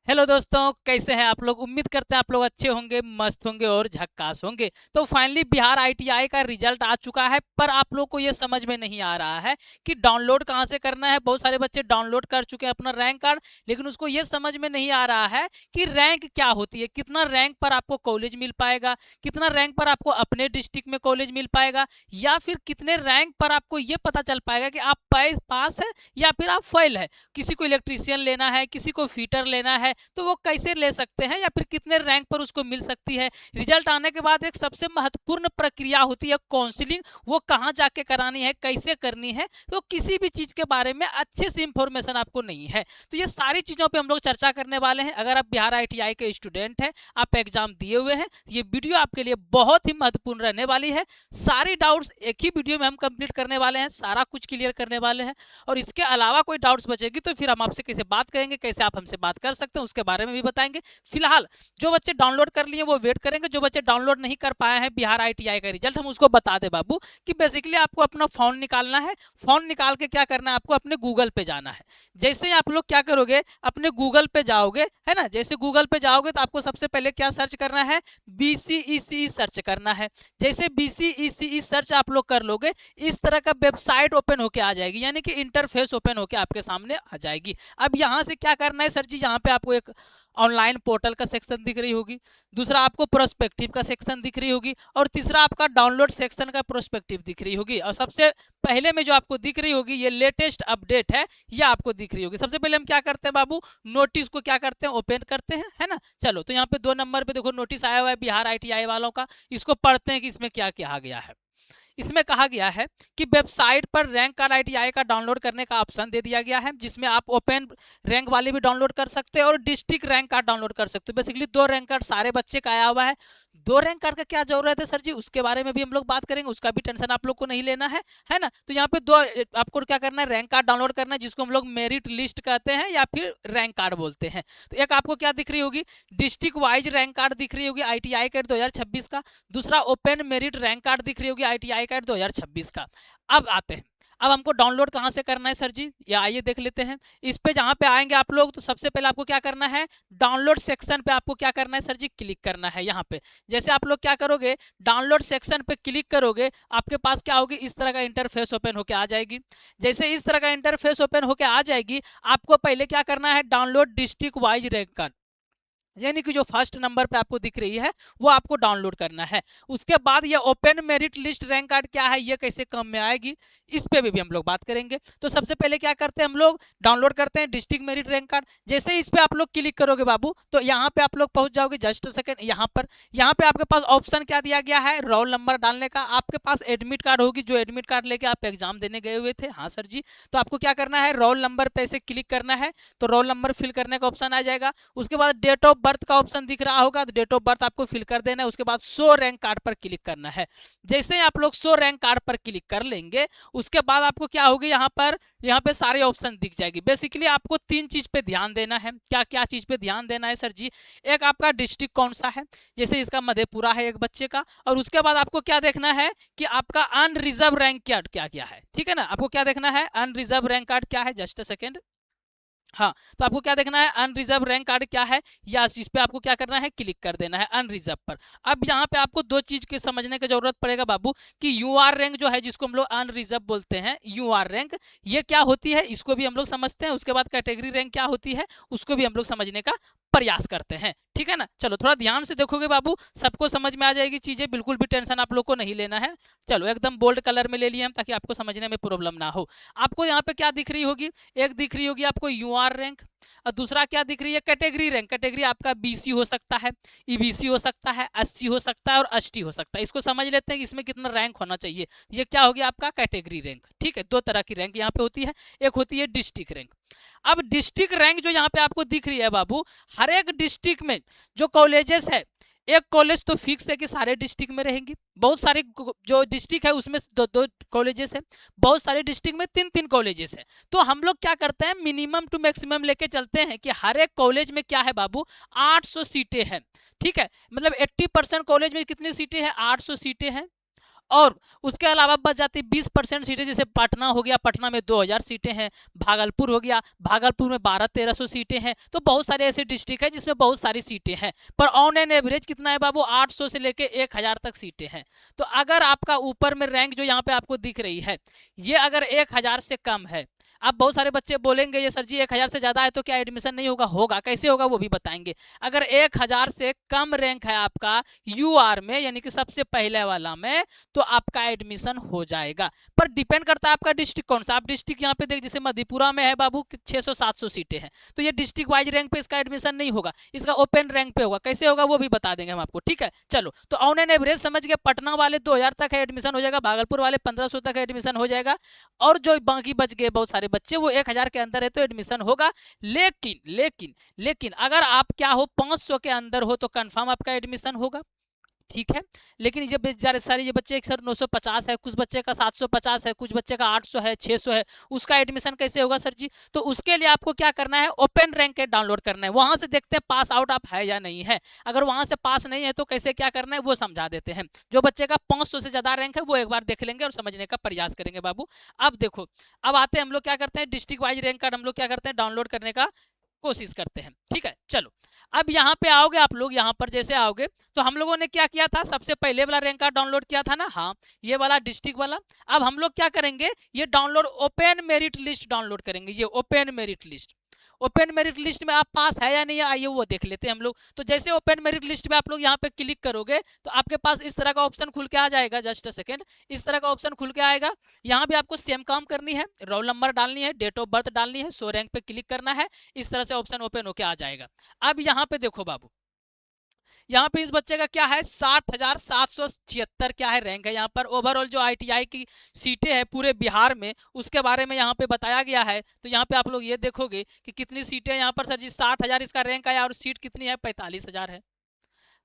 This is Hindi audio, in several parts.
हेलो दोस्तों, कैसे हैं आप लोग। उम्मीद करते हैं आप लोग अच्छे होंगे, मस्त होंगे और झक्कास होंगे। तो फाइनली बिहार आईटीआई का रिजल्ट आ चुका है, पर आप लोग को ये समझ में नहीं आ रहा है कि डाउनलोड कहाँ से करना है। बहुत सारे बच्चे डाउनलोड कर चुके हैं अपना रैंक कार्ड, लेकिन उसको ये समझ में नहीं आ रहा है कि रैंक क्या होती है, कितना रैंक पर आपको कॉलेज मिल पाएगा, कितना रैंक पर आपको अपने डिस्ट्रिक्ट में कॉलेज मिल पाएगा, या फिर कितने रैंक पर आपको ये पता चल पाएगा कि आप पास है या फिर आप फेल है। किसी को इलेक्ट्रीशियन लेना है, किसी को फिटर लेना है, तो वो कैसे ले सकते हैं या फिर कितने रैंक पर उसको मिल सकती है। रिजल्ट आने के बाद एक सबसे महत्वपूर्ण प्रक्रिया होती है काउंसलिंग, वो कहाँ जाके करानी है, कैसे करनी है। तो किसी भी चीज के बारे में अच्छे से इंफॉर्मेशन आपको नहीं है, तो ये सारी चीजों पे हम लोग चर्चा करने वाले हैं। अगर आप बिहार आईटीआई के स्टूडेंट हैं, आप एग्जाम दिए हुए हैं, ये वीडियो आपके लिए बहुत ही महत्वपूर्ण रहने वाली है। सारी डाउट्स एक ही वीडियो में हम कंप्लीट करने वाले हैं, सारा कुछ क्लियर करने वाले हैं। और इसके अलावा कोई डाउट्स बचेगी तो फिर हम आपसे कैसे बात करेंगे, कैसे आप हमसे बात कर सकते हैं, उसके बारे में भी बताएंगे। फिलहाल जो बच्चे डाउनलोड कर लिए वो वेट करेंगे, जो बच्चे डाउनलोड नहीं कर पाए हैं बिहार आईटीआई का रिजल्ट, हम उसको बता दे बाबू कि बेसिकली आपको अपना फोन निकालना है। फोन निकाल के क्या करना है, आपको अपने गूगल पे जाना है। जैसे ही आप लोग क्या करोगे, अपने गूगल पे जाओगे, है ना। जैसे गूगल पे जाओगे तो आपको सबसे पहले क्या सर्च करना है, बीसीईसी सर्च करना है। जैसे बीसीईसी सर्च आप लोग कर लोगे, इस तरह का वेबसाइट ओपन होके आ जाएगी, यानी कि इंटरफेस ओपन होके आपके सामने आ जाएगी। अब यहाँ से क्या करना है सर जी, यहाँ पे आपको एक ऑनलाइन पोर्टल का सेक्शन दिख रही होगी, दूसरा आपको प्रोस्पेक्टिव का सेक्शन दिख रही होगी, और तीसरा आपका डाउनलोड सेक्शन का प्रोस्पेक्टिव दिख रही होगी, और सबसे पहले में जो आपको दिख रही होगी ये लेटेस्ट अपडेट है, ये आपको दिख रही होगी। सबसे पहले हम क्या करते हैं बाबू, नोटिस को क्या करते हैं, ओपन करते हैं, है ना। चलो, तो यहाँ पे 2 नंबर पे देखो नोटिस आया हुआ है बिहार आईटीआई वालों का, इसको पढ़ते हैं कि इसमें क्या कहा गया है। इसमें कहा गया है कि वेबसाइट पर रैंक कार्ड आईटीआई का डाउनलोड करने का ऑप्शन दे दिया गया है, जिसमें आप ओपन रैंक वाले भी डाउनलोड कर सकते हैं और डिस्ट्रिक्ट रैंक कार्ड डाउनलोड कर सकते हो। बेसिकली 2 रैंक कार्ड सारे बच्चे का आया हुआ है। 2 रैंक कार्ड का क्या जरूरत है सर जी, उसके बारे में भी हम लोग बात करेंगे, उसका भी टेंशन आप लोग को नहीं लेना है ना। तो यहाँ पे दो आपको क्या करना है, रैंक कार्ड डाउनलोड करना है, जिसको हम लोग मेरिट लिस्ट कहते हैं या फिर रैंक कार्ड बोलते हैं। तो एक आपको क्या दिख रही होगी, डिस्ट्रिक्ट वाइज रैंक कार्ड दिख रही होगी आईटीआई कैट 2026 का। दूसरा ओपन मेरिट रैंक कार्ड दिख रही होगी आईटीआई कैट 2026 का। अब आते हैं, अब हमको डाउनलोड कहाँ से करना है सर जी, या आइए देख लेते हैं। इस पे जहाँ पे आएंगे आप लोग, तो सबसे पहले आपको क्या करना है, डाउनलोड सेक्शन पे आपको क्या करना है सर जी, क्लिक करना है। यहाँ पे जैसे आप लोग क्या करोगे, डाउनलोड सेक्शन पे क्लिक करोगे, आपके पास क्या होगी, इस तरह का इंटरफेस ओपन होकर आ जाएगी। जैसे इस तरह का इंटरफेस ओपन होकर आ जाएगी, आपको पहले क्या करना है, download district wise rank card, यानी कि जो फर्स्ट नंबर पे आपको दिख रही है वो आपको डाउनलोड करना है। उसके बाद ये open merit list rank card क्या है, ये कैसे काम में आएगी, इस पे भी हम लोग बात करेंगे। तो सबसे पहले क्या करते हैं, हम लोग डाउनलोड करते हैं डिस्ट्रिक्ट मेरिट रैंक कार्ड। जैसे ही इस पे आप लोग क्लिक करोगे बाबू, तो यहाँ पे आप लोग पहुंच जाओगे। जस्ट सेकंड, यहाँ पे आपके पास ऑप्शन क्या दिया गया है, रोल नंबर डालने का। आपके पास एडमिट कार्ड होगी, जो एडमिट कार्ड लेके आप एग्जाम देने गए हुए थे, हाँ सर जी। तो आपको क्या करना है, रोल नंबर पे ऐसे क्लिक करना है, तो रोल नंबर फिल करने का ऑप्शन आ जाएगा। उसके बाद डेट ऑफ बर्थ का ऑप्शन दिख रहा होगा, तो डेट ऑफ बर्थ आपको फिल कर देना है। उसके बाद शो रैंक कार्ड पर क्लिक करना है। जैसे ही आप लोग शो रैंक कार्ड पर क्लिक कर लेंगे, उसके बाद आपको क्या होगी, यहाँ पे सारे ऑप्शन दिख जाएगी। बेसिकली आपको 3 चीज पे ध्यान देना है। क्या क्या चीज पे ध्यान देना है सर जी, एक आपका डिस्ट्रिक्ट कौन सा है, जैसे इसका मधेपुरा है एक बच्चे का। और उसके बाद आपको क्या देखना है कि आपका अनरिजर्व रैंक कार्ड क्या क्या है, ठीक है ना। आपको क्या देखना है, अनरिजर्व रैंक कार्ड क्या है, जस्ट अ सेकेंड। हाँ, तो आपको क्या देखना है, अनरिजर्व रैंक कार्ड क्या है, या इस पे आपको क्या करना है, क्लिक कर देना है अनरिजर्व पर। अब यहाँ पे आपको 2 चीज के समझने की जरूरत पड़ेगा बाबू, कि यूआर रैंक जो है, जिसको हम लोग अनरिजर्व बोलते हैं, यूआर रैंक ये क्या होती है, इसको भी हम लोग समझते हैं। उसके बाद कैटेगरी रैंक क्या होती है, उसको भी हम लोग समझने का प्रयास करते हैं, ठीक है ना। चलो थोड़ा ध्यान से देखोगे बाबू, सबको समझ में आ जाएगी चीजें, बिल्कुल भी टेंशन आप लोग को नहीं लेना है। चलो एकदम बोल्ड कलर में ले लिए हम, ताकि आपको समझने में प्रॉब्लम ना हो। आपको यहाँ पे क्या दिख रही होगी, एक दिख रही होगी आपको यूआर रैंक, और दूसरा क्या दिख रही है, कैटेगरी रैंक। कैटेगरी आपका बीसी हो सकता है, ईबीसी हो सकता है, एससी हो सकता है और एसटी हो सकता है। इसको समझ लेते हैं कि इसमें कितना रैंक होना चाहिए। ये क्या हो गया आपका कैटेगरी रैंक, ठीक है। 2 तरह की रैंक यहाँ पे होती है, एक होती है डिस्ट्रिक्ट रैंक। अब डिस्ट्रिक्ट रैंक जो यहाँ पे आपको दिख रही है बाबू, हर एक डिस्ट्रिक्ट में जो कॉलेजेस है, एक कॉलेज तो फिक्स है कि सारे डिस्ट्रिक्ट में रहेंगी, बहुत सारे जो डिस्ट्रिक्ट है उसमें 2-2 कॉलेजेस है, बहुत सारे डिस्ट्रिक्ट में 3-3 कॉलेजेस है। तो हम लोग क्या करते हैं, मिनिमम टू मैक्सिमम लेके चलते हैं कि हर एक कॉलेज में क्या है बाबू, 800 सीटें हैं, ठीक है। मतलब 80% कॉलेज में कितनी सीटें हैं, 800 सीटें हैं। और उसके अलावा बच जाती 20% सीटें, जैसे पटना हो गया, पटना में 2000 सीटें हैं, भागलपुर हो गया, भागलपुर में 1200-1300 सीटें हैं। तो बहुत सारे ऐसे डिस्ट्रिक्ट है जिसमें बहुत सारी सीटें हैं, पर ऑन एन एवरेज कितना है बाबू, 800 से लेके 1000 तक सीटें हैं। तो अगर आपका ऊपर में रैंक जो यहाँ पे आपको दिख रही है, ये अगर 1000 से कम है, अब बहुत सारे बच्चे बोलेंगे ये सर जी 1000 से ज्यादा है तो क्या एडमिशन नहीं होगा? होगा, कैसे होगा वो भी बताएंगे। अगर 1000 से कम रैंक है आपका यूआर में, यानी कि सबसे पहले वाला में, तो आपका एडमिशन हो जाएगा। पर डिपेंड करता है आपका डिस्ट्रिक्ट कौन सा। आप डिस्ट्रिक्ट यहाँ पे देख, जैसे मधेपुरा में है बाबू 600-700 सीटें हैं, तो ये डिस्ट्रिक्ट वाइज रैंक पे इसका एडमिशन नहीं होगा, इसका ओपन रैंक पे होगा। कैसे होगा वो भी बता देंगे हम आपको, ठीक है। चलो, तो ऑन एन एवरेज समझ गए, पटना वाले 2000 तक है एडमिशन हो जाएगा, भागलपुर वाले 1500 तक एडमिशन हो जाएगा, और जो बाकी बच गए बहुत सारे बच्चे वो 1000 के अंदर है तो एडमिशन होगा। लेकिन लेकिन लेकिन अगर आप क्या हो 500 के अंदर हो तो कंफर्म आपका एडमिशन होगा, ठीक है। लेकिन ये बेचारे सारे ये बच्चे सर 950 है, कुछ बच्चे का 750 है, कुछ बच्चे का 800 है, 600 है, उसका एडमिशन कैसे होगा सर जी? तो उसके लिए आपको क्या करना है, ओपन रैंक के डाउनलोड करना है, वहां से देखते हैं पास आउट आप है या नहीं है। अगर वहां से पास नहीं है तो कैसे क्या करना है वो समझा देते हैं। जो बच्चे का 500 से ज्यादा रैंक है वो एक बार देख लेंगे और समझने का प्रयास करेंगे बाबू। अब देखो, अब आते हैं हम लोग क्या करते हैं, डिस्ट्रिक्ट वाइज रैंक कार्ड हम लोग क्या करते हैं, डाउनलोड करने का कोशिश करते हैं, ठीक है। चलो, अब यहाँ पे आओगे आप लोग, यहाँ पर जैसे आओगे तो हम लोगों ने क्या किया था, सबसे पहले वाला रैंक कार्ड डाउनलोड किया था ना, हाँ, ये वाला डिस्ट्रिक्ट वाला। अब हम लोग क्या करेंगे, ये download open merit list download करेंगे, ये open merit list. Open merit list में आप पास है या नहीं है, आइए वो देख लेते हैं हम लोग। तो जैसे ओपन मेरिट लिस्ट में आप लोग यहाँ पे क्लिक करोगे तो आपके पास इस तरह का ऑप्शन खुल के आ जाएगा, जस्ट अ सेकेंड, इस तरह का ऑप्शन खुल के आएगा। यहाँ भी आपको सेम काम करनी है, रोल नंबर डालनी है, डेट ऑफ बर्थ डालनी है, शो रैंक पे क्लिक करना है, इस तरह से ऑप्शन ओपन होके आ जाएगा। अब यहाँ पे देखो बाबू, यहाँ पे इस बच्चे का क्या है, 60,776 क्या है रैंक है। यहाँ पर ओवरऑल जो आईटीआई की सीटें हैं पूरे बिहार में उसके बारे में यहाँ पे बताया गया है। तो यहाँ पे आप लोग ये देखोगे कि कितनी सीटें यहाँ पर सर जी 60,000 इसका रैंक आया, और सीट कितनी है, 45,000 है,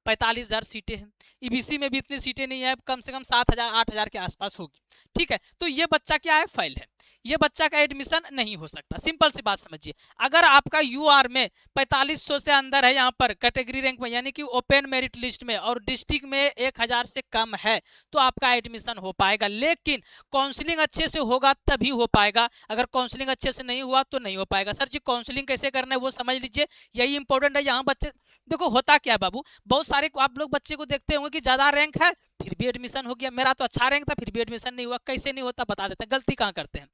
45,000 सीटें हैं। ईबीसी में भी इतनी सीटें नहीं है, कम से कम 7,000 8,000 के आसपास होगी, ठीक है। तो ये बच्चा क्या है, फेल है, ये बच्चा का एडमिशन नहीं हो सकता। सिंपल सी बात समझिए, अगर आपका यूआर में 4500 से अंदर है यहाँ पर कैटेगरी रैंक में, यानी कि ओपन मेरिट लिस्ट में, और डिस्ट्रिक्ट में 1000 से कम है, तो आपका एडमिशन हो पाएगा। लेकिन काउंसलिंग अच्छे से होगा तभी हो पाएगा, अगर काउंसलिंग अच्छे से नहीं हुआ तो नहीं हो पाएगा। सर जी काउंसलिंग कैसे करना है वो समझ लीजिए, यही इंपॉर्टेंट है। यहाँ बच्चे देखो होता क्या है बाबू, बहुत सारे आप लोग बच्चे को देखते होंगे कि ज्यादा रैंक है फिर भी एडमिशन हो गया, मेरा तो अच्छा रैंक था फिर भी एडमिशन नहीं हुआ। कैसे नहीं होता बता देते हैं, गलती कहाँ करते हैं।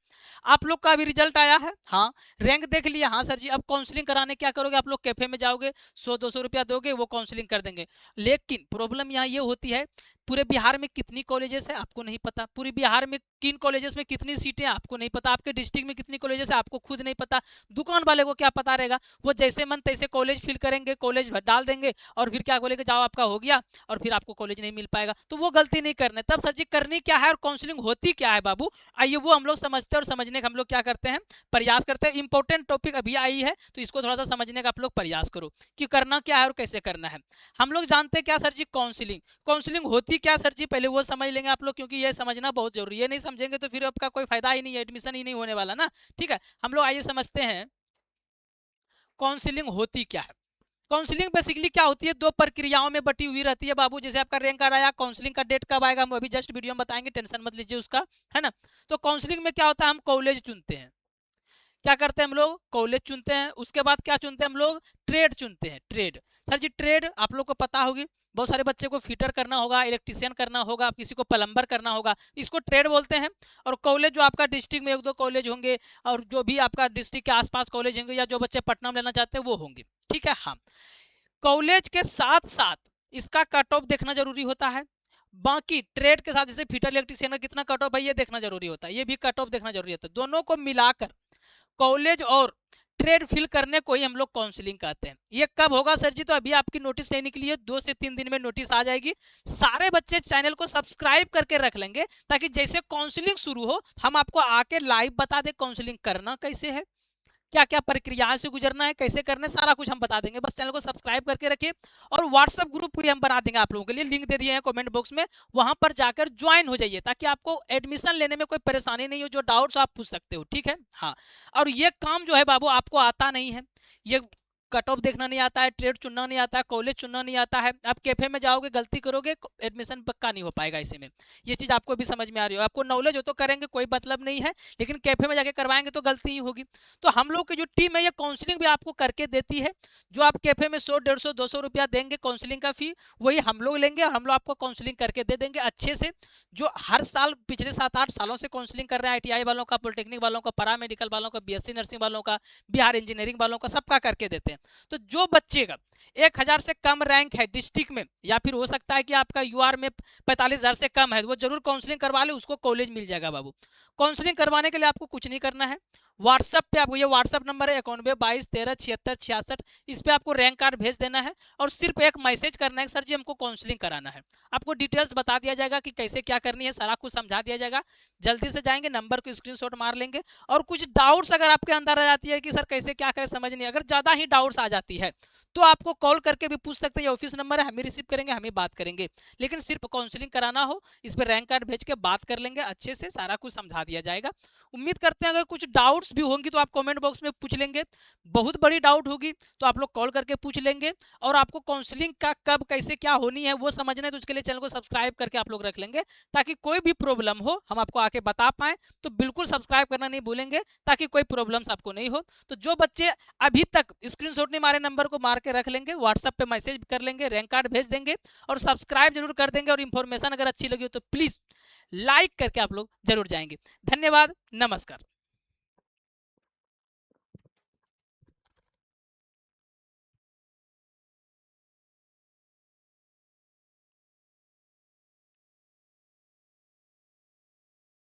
आप लोग का भी रिजल्ट आया है, हाँ, रैंक देख लिया, हाँ सर जी, अब काउंसलिंग कराने क्या करोगे, आप लोग कैफे में जाओगे, 100-200 रुपया दोगे, वो काउंसलिंग कर देंगे। लेकिन प्रॉब्लम यहाँ ये होती है, पूरे बिहार में कितनी कॉलेजेस है आपको नहीं पता, पूरे बिहार में किन कॉलेजेस में कितनी सीटें आपको नहीं पता, आपके डिस्ट्रिक्ट में कितनी कॉलेजेस है आपको खुद नहीं पता, दुकान वाले को क्या पता रहेगा। वो जैसे मन तैसे कॉलेज फिल करेंगे, कॉलेज डाल देंगे, और फिर क्या बोलेंगे जाओ आपका हो गया, और फिर आपको कॉलेज नहीं मिल पाएगा। तो वो गलती नहीं करना। तब सर जी करनी क्या है और काउंसलिंग होती क्या है बाबू, आइए वो हम लोग समझते हैं, और समझने का हम लोग क्या करते हैं, प्रयास करते हैं। इंपॉर्टेंट टॉपिक अभी आई है तो इसको थोड़ा सा समझने का आप लोग प्रयास करो कि करना क्या है और कैसे करना है। हम लोग जानते हैं क्या सर जी, काउंसलिंग, काउंसलिंग होती क्या सर जी, पहले वो समझ लेंगे आप लोग, क्योंकि ये समझना बहुत जरूरी है। नहीं समझेंगे तो फिर आपका कोई फायदा ही नहीं है, एडमिशन ही नहीं होने वाला ना, ठीक है। हम लोग आइए समझते हैं काउंसलिंग होती क्या है। काउंसलिंग बेसिकली क्या होती है, दो प्रक्रियाओं में बटी हुई रहती है बाबू। जैसे आपका रैंक आ रहा है, काउंसलिंग का डेट कब आएगा हम अभी जस्ट वीडियो में बताएंगे, टेंशन मत लीजिए उसका, है ना। तो काउंसलिंग में क्या होता है, हम कॉलेज चुनते हैं, क्या करते हैं हम लोग, कॉलेज चुनते हैं। उसके बाद क्या चुनते हैं हम लोग, ट्रेड चुनते हैं, ट्रेड। सर जी ट्रेड आप लोग को पता होगी, बहुत सारे बच्चे को फिटर करना होगा, इलेक्ट्रिशियन करना होगा, किसी को प्लम्बर करना होगा, इसको ट्रेड बोलते हैं। और कॉलेज जो आपका डिस्ट्रिक्ट में 1-2 कॉलेज होंगे, और जो भी आपका डिस्ट्रिक्ट के आसपास कॉलेज होंगे, या जो बच्चे पटना में लेना चाहते हैं वो होंगे, ठीक है। हाँ, कॉलेज के साथ साथ इसका कट ऑफ देखना जरूरी होता है। बाकी ट्रेड के साथ जैसे फिटर इलेक्ट्रिशियन का कितना कट ऑफ है ये देखना जरूरी होता है, ये भी कट ऑफ देखना जरूरी होता है। दोनों को मिलाकर कॉलेज और ट्रेड फिल करने को ही हम लोग काउंसलिंग कहते हैं। ये कब होगा सर जी, तो अभी आपकी नोटिस नहीं निकली है, 2 से 3 दिन में नोटिस आ जाएगी। सारे बच्चे चैनल को सब्सक्राइब करके रख लेंगे ताकि जैसे काउंसलिंग शुरू हो हम आपको आके लाइव बता दें काउंसलिंग करना कैसे है, क्या क्या प्रक्रियाएं से गुजरना है, कैसे करना है, सारा कुछ हम बता देंगे। बस चैनल को सब्सक्राइब करके रखिए, और व्हाट्सएप ग्रुप भी हम बना देंगे आप लोगों के लिए, लिंक दे दिए हैं कमेंट बॉक्स में, वहां पर जाकर ज्वाइन हो जाइए ताकि आपको एडमिशन लेने में कोई परेशानी नहीं हो, जो डाउट्स आप पूछ सकते हो, ठीक है। हाँ, और ये काम जो है बाबू आपको आता नहीं है, ये कट ऑफ देखना नहीं आता है, ट्रेड चुनना नहीं आता है, कॉलेज चुनना नहीं आता है, आप कैफे में जाओगे गलती करोगे एडमिशन पक्का नहीं हो पाएगा ऐसे में। ये चीज़ आपको भी समझ में आ रही हो, आपको नॉलेज हो तो करेंगे कोई मतलब नहीं है, लेकिन कैफे में जाके करवाएंगे तो गलती ही होगी। तो हम लोग की जो टीम है ये काउंसलिंग भी आपको करके देती है। जो आप कैफे में 100, 150, 200 रुपया देंगे काउंसलिंग का फी, वही हम लोग लेंगे और हम लोग आपको काउंसलिंग करके दे देंगे अच्छे से। जो हर साल पिछले 7-8 सालों से काउंसलिंग कर रहे हैं, आईटीआई वालों का, पॉलिटेक्निक वालों का, पैरा मेडिकल वालों का, बीएससी नर्सिंग वालों का, बिहार इंजीनियरिंग वालों का, सबका करके देते हैं। तो जो बच्चे का 1000 से कम रैंक है डिस्ट्रिक्ट में, या फिर हो सकता है कि आपका यूआर में 45,000 से कम है, वो जरूर काउंसलिंग करवा ले, उसको कॉलेज मिल जाएगा बाबू। काउंसलिंग करवाने के लिए आपको कुछ नहीं करना है, व्हाट्सएप पे आपको, ये व्हाट्सएप नंबर है 91 22 13 76 66, इस पे आपको रैंक कार्ड भेज देना है और सिर्फ एक मैसेज करना है, सर जी हमको काउंसलिंग कराना है। आपको डिटेल्स बता दिया जाएगा कि कैसे क्या करनी है, सारा कुछ समझा दिया जाएगा। जल्दी से जाएंगे, नंबर को स्क्रीनशॉट मार लेंगे। और कुछ डाउट्स अगर आपके अंदर आ जाती है कि सर कैसे क्या करें समझ नहीं, अगर ज़्यादा ही डाउट्स आ जाती है तो आपको कॉल करके भी पूछ सकते हैं, ऑफिस नंबर है, हम ही रिसीव करेंगे, हम ही बात करेंगे। लेकिन सिर्फ काउंसलिंग कराना हो, इस पर रैंक कार्ड भेज के बात कर लेंगे, अच्छे से सारा कुछ समझा दिया जाएगा। उम्मीद करते हैं अगर कुछ डाउट्स भी होंगी तो आप कमेंट बॉक्स में पूछ लेंगे, बहुत बड़ी डाउट होगी तो आप लोग कॉल करके पूछ लेंगे। और आपको काउंसलिंग का कब कैसे क्या होनी है वो समझना है तो उसके लिए चैनल को सब्सक्राइब करके आप लोग रख लेंगे, ताकि कोई भी प्रॉब्लम हो हम आपको आके बता पाए। तो बिल्कुल सब्सक्राइब करना नहीं भूलेंगे ताकि कोई प्रॉब्लम्स आपको नहीं हो। तो जो बच्चे अभी तक स्क्रीनशॉट नहीं मारे, नंबर को मार के रख लेंगे, व्हाट्सएप पे मैसेज कर लेंगे, रैंक कार्ड भेज देंगे और सब्सक्राइब जरूर कर देंगे। और इन्फॉर्मेशन अगर अच्छी लगी हो तो प्लीज लाइक करके आप लोग जरूर जाएंगे। धन्यवाद, नमस्कार।